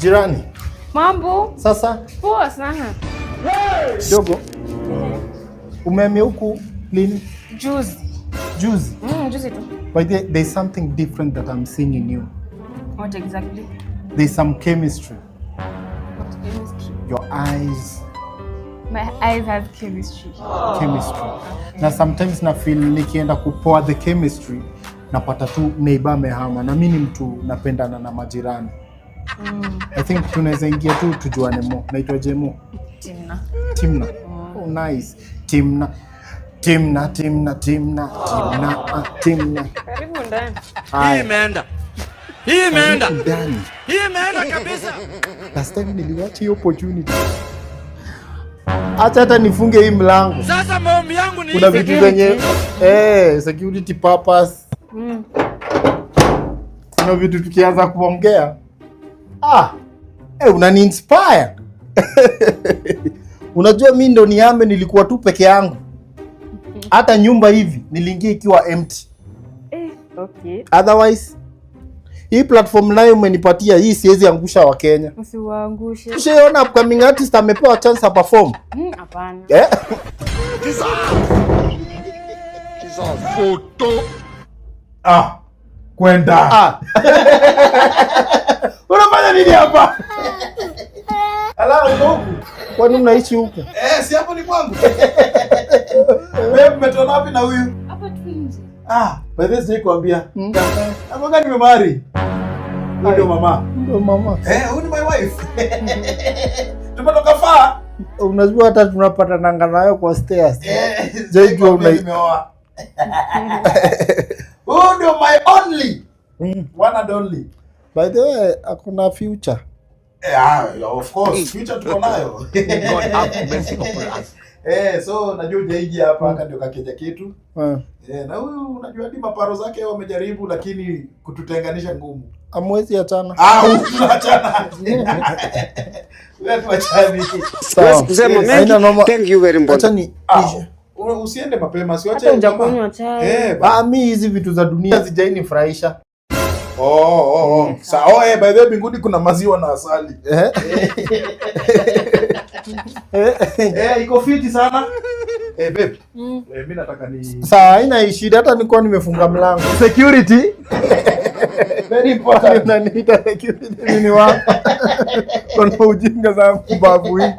Jirani. Mambo? Sasa? Poa sana. Dogo. Umehamia huku lini? Juzi. Juzi? Juzi tu. But there's something different that I'm seeing in you. What exactly? There's some chemistry. What chemistry? Your eyes. My eyes have chemistry. Chemistry. Na sometimes na feel nikienda kupoa the chemistry napata tu neighbor amehama na mimi ni mtu napendana na majirani. I think tunaweza ingia tu tujuane mo. Naitwa Jemo. Timna. Timna. Oh nice. Timna. Timna. Timna. Karibu ndani. Hii imeenda. Hii imeenda. Ndani. Hii imeenda kabisa. Last time niliwacha hiyo opportunity. Acha hata nifunge hii mlango. Sasa maombi yangu ni kuna vitu zenye security purpose. Kuna vitu tukianza kuongea. Unani inspire. Unajua mimi ndo niame nilikuwa tu peke yangu. Hata nyumba hivi niliingia ikiwa empty. Okay. Otherwise hii platform nayo umenipatia hii siwezi angusha wa Kenya. Usiwaangushe. Ushaona upcoming artist amepewa chance ya perform? Hapana. Kisa photo. Kwenda. Unafanya nini hapa? Ala huko. Kwani unaishi huko? Si hapo ni kwangu. Wewe umetoka wapi na huyu? Hapa tu nje. By this day kuambia. Hapo gani nimemari? Ndio mama. Ndio mama. Huyu ni my wife. Tumetoka far. Unajua hata tunapata nanga nayo kwa stairs. Jaijua nimeoa. Huyu ndio my only. One and only. By the way, hakuna future. Of course, future tuko nayo. God have mercy upon us. So najua jaiji hapa haka ndio kakeja kitu. Na huyu unajua hadi maparo zake wamejaribu lakini kututenganisha ngumu. Amwezi achana. Tunaachana. Wewe tuachane. Sawa. Thank you very much. Achani. Usiende mapema, siwache. Hata hujakunywa chai. Mimi hizi vitu za dunia zijainifurahisha. Sawa, by the way mbinguni kuna maziwa na asali. Iko fiti sana. Babe. Mimi nataka ni Sawa, haina shida hata nilikuwa nimefunga mlango. Security. Very important. Unaniita security nini wapi? Kuna ujinga za mbavu hii.